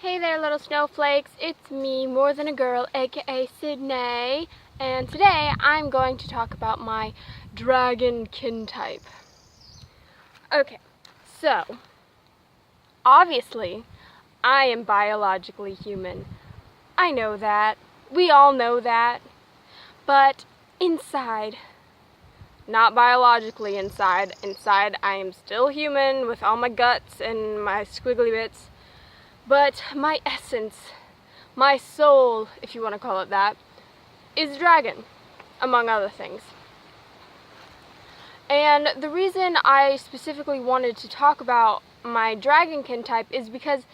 Hey there, little snowflakes. It's me, More Than a Girl, aka Sydney, and today I'm going to talk about my Dragonkin type. Okay, so obviously I am biologically human. I know that. We all know that. But inside, not biologically inside I am still human with all my guts and my squiggly bits. But my essence, my soul, if you want to call it that, is dragon, among other things. And the reason I specifically wanted to talk about my dragonkin type is because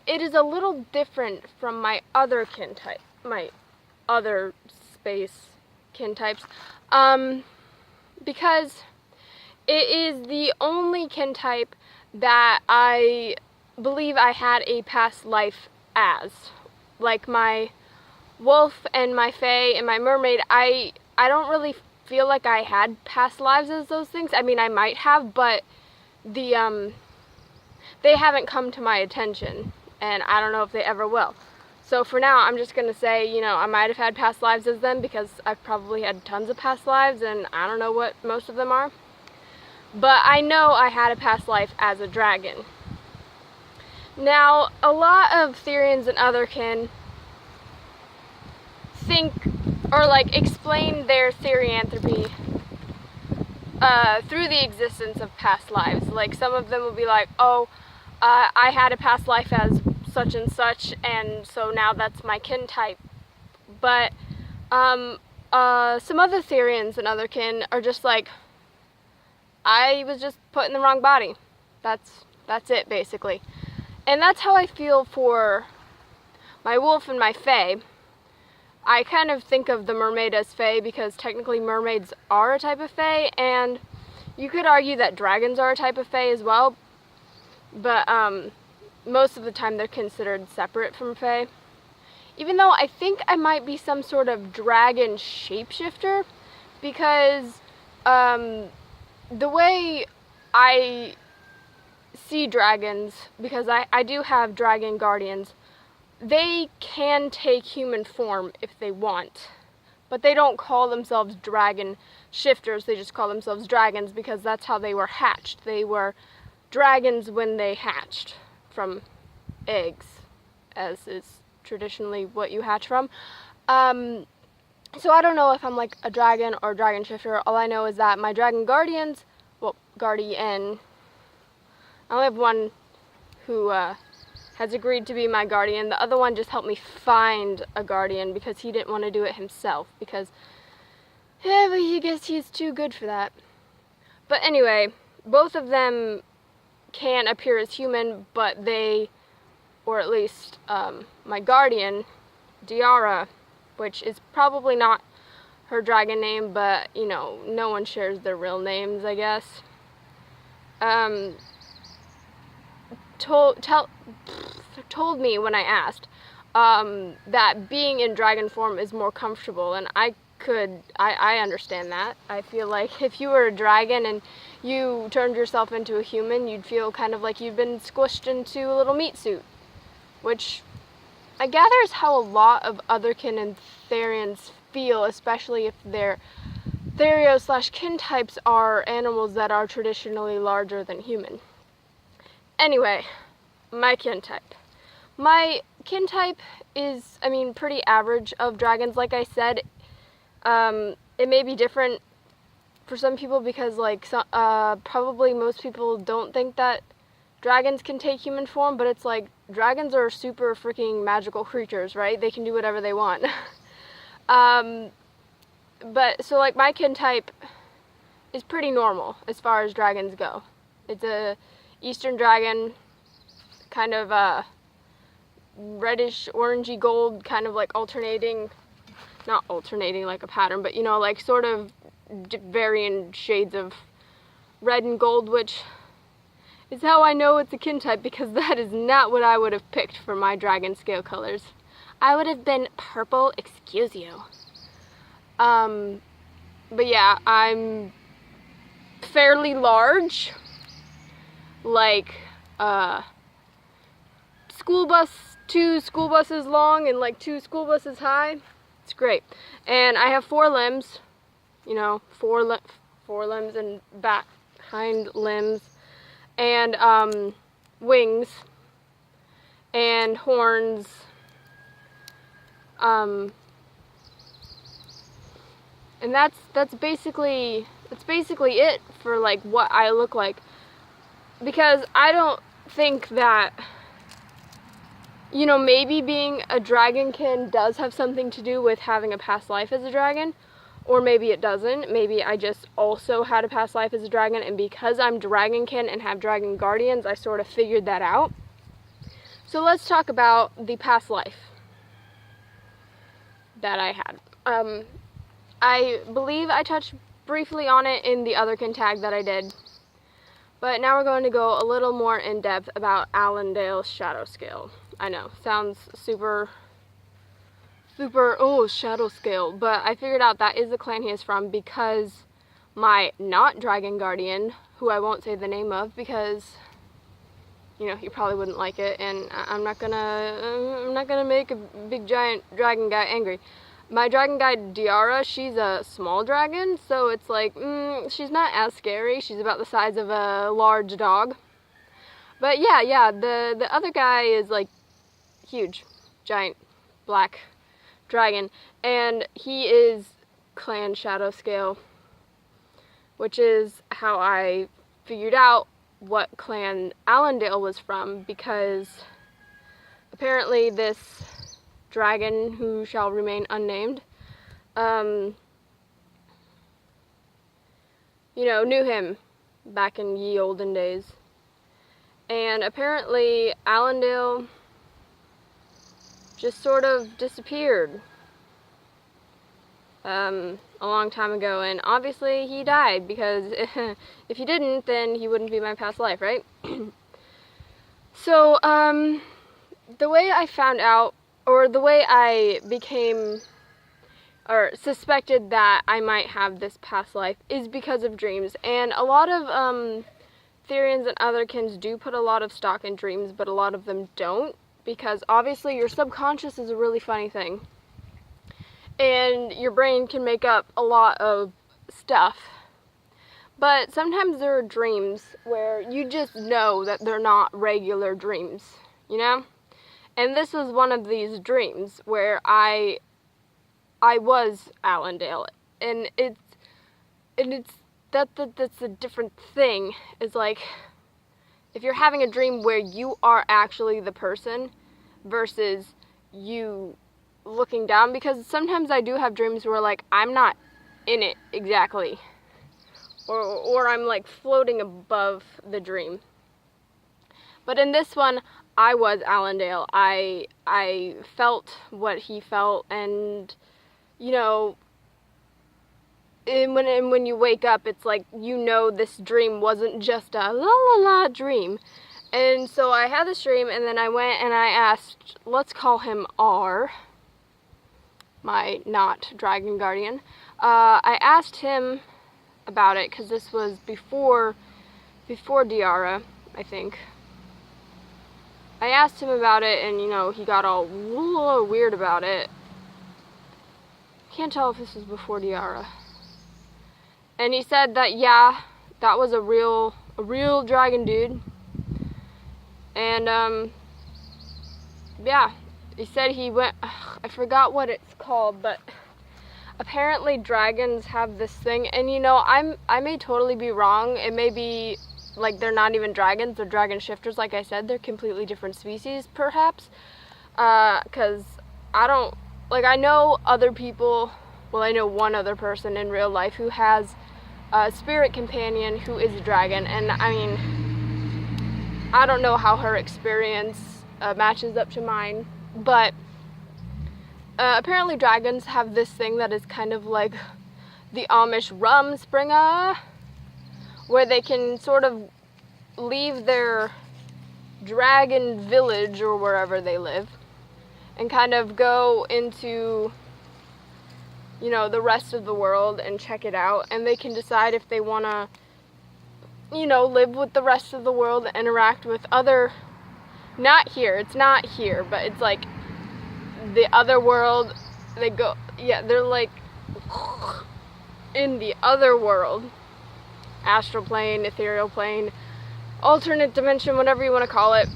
it is a little different from my other kin type, my other space kin types, because it is the only kin type that I believe I had a past life as. Like my wolf and my fae and my mermaid, I don't really feel like I had past lives as those things. I mean, I might have, but they haven't come to my attention, and I don't know if they ever will. So for now, I'm just gonna say, I might have had past lives as them because I've probably had tons of past lives, and I don't know what most of them are. But I know I had a past life as a dragon. Now, a lot of Therians and otherkin think or explain their therianthropy through the existence of past lives. Like, some of them will be like, oh, I had a past life as such and such, and so now that's my kin type. But some other Therians and otherkin are just like, I was just put in the wrong body. That's it, basically. And that's how I feel for my wolf and my fae. I kind of think of the mermaid as fae because technically mermaids are a type of fae, and you could argue that dragons are a type of fae as well, but most of the time they're considered separate from fae. Even though I think I might be some sort of dragon shapeshifter, because the way I see dragons, because I do have dragon guardians, they can take human form if they want, but they don't call themselves dragon shifters. They just call themselves dragons because that's how they were hatched. They were dragons when they hatched from eggs, as is traditionally what you hatch from. So I don't know if I'm like a dragon or dragon shifter. All I know is that my dragon guardians, guardian, I only have one who has agreed to be my guardian. The other one just helped me find a guardian because he didn't want to do it himself but I guess he's too good for that. But anyway, both of them can appear as human, but they, or at least my guardian, Diara, which is probably not her dragon name, but no one shares their real names, I guess. Told me when I asked that being in dragon form is more comfortable, and I understand that. I feel like if you were a dragon and you turned yourself into a human, you'd feel kind of like you've been squished into a little meat suit, which I gather is how a lot of otherkin and Therians feel, especially if their Therio/kin types are animals that are traditionally larger than human. Anyway, my kin type. My kin type is, pretty average of dragons. Like I said, it may be different for some people because, probably most people don't think that dragons can take human form, but it's like, dragons are super freaking magical creatures, right? They can do whatever they want. But, so, my kin type is pretty normal as far as dragons go. It's a Eastern dragon, kind of reddish, orangey gold, kind of alternating, not alternating like a pattern, but sort of varying shades of red and gold, which is how I know it's a kin type, because that is not what I would have picked for my dragon scale colors. I would have been purple, excuse you. But yeah, I'm fairly large, school bus 2 school buses long and like 2 school buses high. It's great. And I have 4 limbs, you know, 4 limbs and back, hind limbs, and wings, and horns, and that's basically it for like what I look like, because I don't think that, you know, maybe being a dragonkin does have something to do with having a past life as a dragon, or maybe it doesn't. Maybe I just also had a past life as a dragon, and because I'm dragonkin and have dragon guardians, I sort of figured that out. So let's talk about the past life that I had. I believe I touched briefly on it in the other kin tag that I did, but now we're going to go a little more in depth about Allendale's shadow scale. I know, sounds super, oh, shadow scale, but I figured out that is the clan he is from because my not dragon guardian, who I won't say the name of because, you know, he probably wouldn't like it, and I'm not gonna make a big giant dragon guy angry. My dragon guide Diara, she's a small dragon, so it's like, she's not as scary. She's about the size of a large dog. But yeah, the other guy is like huge, giant, black dragon, and he is clan shadow scale, which is how I figured out what clan Allendale was from, because apparently this dragon, who shall remain unnamed, you know, knew him back in ye olden days. And apparently Allendale just sort of disappeared a long time ago, and obviously he died, because if he didn't, then he wouldn't be my past life, right? So the way I found out, or the way I became, or suspected that I might have this past life, is because of dreams. And a lot of Therians and otherkins do put a lot of stock in dreams, but a lot of them don't, because obviously your subconscious is a really funny thing, and your brain can make up a lot of stuff. But sometimes there are dreams where you just know that they're not regular dreams, you know? And this was one of these dreams where I was Allendale, and that's a different thing. It's like, if you're having a dream where you are actually the person versus you looking down, because sometimes I do have dreams where like I'm not in it exactly, or I'm like floating above the dream. But in this one, I was Allendale. I felt what he felt, and you know, when you wake up, it's like, you know, this dream wasn't just a la la la dream. And so I had this dream, and then I went and I asked, let's call him R, my not dragon guardian. I asked him about it, because this was before Diara, I think. I asked him about it, and you know, he got all weird about it. Can't tell if this was before Diara. And he said that, yeah, that was a real dragon dude. And yeah, he said he went, I forgot what it's called, but apparently dragons have this thing, and you know, I may totally be wrong. It may be like they're not even dragons, they're dragon shifters. Like I said, they're completely different species, perhaps. Because I know other people, well, I know one other person in real life who has a spirit companion who is a dragon, and I mean, I don't know how her experience matches up to mine, but apparently dragons have this thing that is kind of like the Amish Rumspringer, where they can sort of leave their dragon village or wherever they live and kind of go into, you know, the rest of the world and check it out, and they can decide if they want to, you know, live with the rest of the world, interact with other not here, it's not here, but it's like the other world. They go, yeah, they're like in the other world, astral plane, ethereal plane, alternate dimension, whatever you want to call it.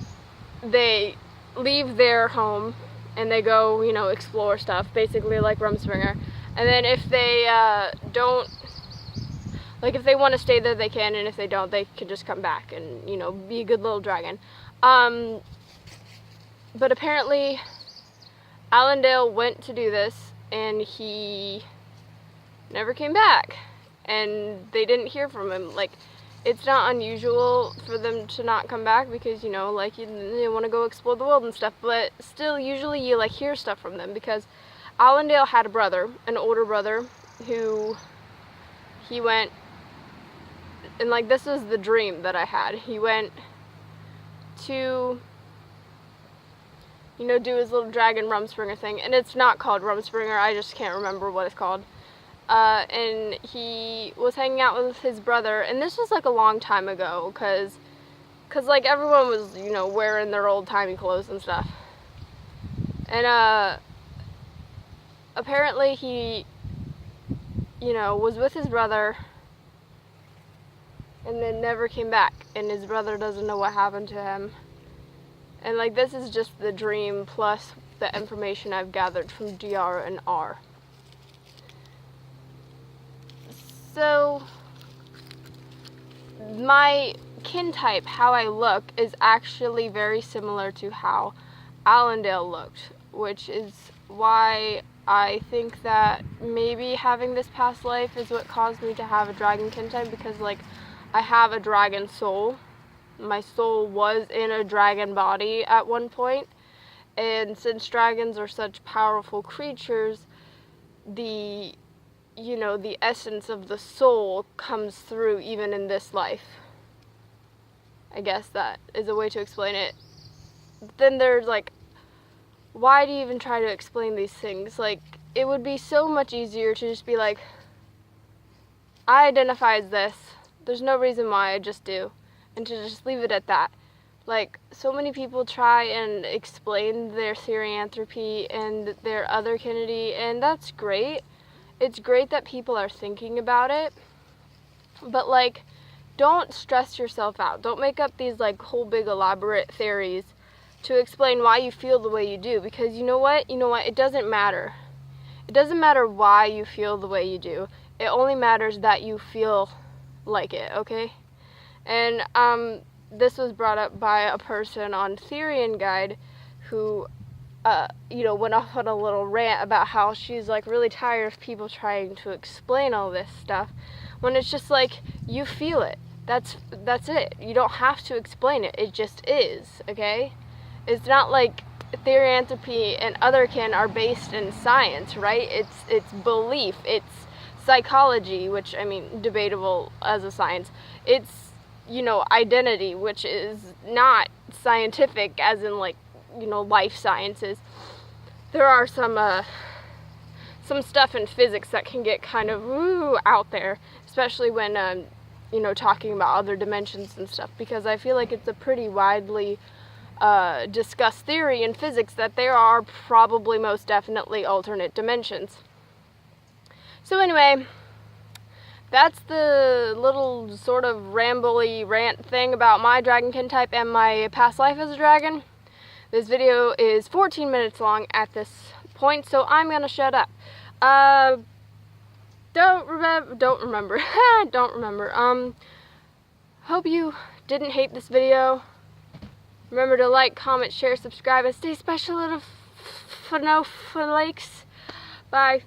They leave their home and they go, you know, explore stuff, basically like Rumspringa. And then if they don't, like if they want to stay there, they can, and if they don't, they can just come back and, you know, be a good little dragon. But apparently Allendale went to do this and he never came back, and they didn't hear from him. Like, it's not unusual for them to not come back because, you know, like, you want to go explore the world and stuff, but still, usually you, like, hear stuff from them, because Allendale had a brother, an older brother, who he went, and, like, this was the dream that I had. He went to, you know, do his little dragon Rumspringa thing, and it's not called Rumspringa, I just can't remember what it's called. And he was hanging out with his brother, and this was like a long time ago, cause like everyone was, you know, wearing their old-timey clothes and stuff. And apparently he, you know, was with his brother and then never came back, and his brother doesn't know what happened to him. And like, this is just the dream plus the information I've gathered from DR and R. So, my kin type, how I look, is actually very similar to how Allendale looked, which is why I think that maybe having this past life is what caused me to have a dragon kin type, because, like, I have a dragon soul. My soul was in a dragon body at one point, and since dragons are such powerful creatures, the, you know, the essence of the soul comes through even in this life. I guess that is a way to explain it. Then there's, like, why do you even try to explain these things? Like, it would be so much easier to just be like, I identify as this, there's no reason why, I just do, and to just leave it at that. Like, so many people try and explain their therianthropy and their otherkinity, and that's great. It's great that people are thinking about it, but, like, don't stress yourself out. Don't make up these, like, whole big elaborate theories to explain why you feel the way you do, because you know what? It doesn't matter. It doesn't matter why you feel the way you do. It only matters that you feel like it, okay? And this was brought up by a person on Therian Guide who you know, went off on a little rant about how she's, like, really tired of people trying to explain all this stuff, when it's just like, you feel it. That's it. You don't have to explain it. It just is, okay? It's not like therianthropy and otherkin are based in science, right? It's belief. It's psychology, which, I mean, debatable as a science. It's, you know, identity, which is not scientific as in, like, you know, life sciences. There are some stuff in physics that can get kind of out there, especially when you know, talking about other dimensions and stuff, because I feel like it's a pretty widely discussed theory in physics that there are probably most definitely alternate dimensions. So anyway, that's the little sort of rambly rant thing about my dragonkin type and my past life as a dragon. This video is 14 minutes long at this point, so I'm gonna shut up. Don't remember. Hope you didn't hate this video. Remember to like, comment, share, subscribe, and stay special, little flakes. Bye.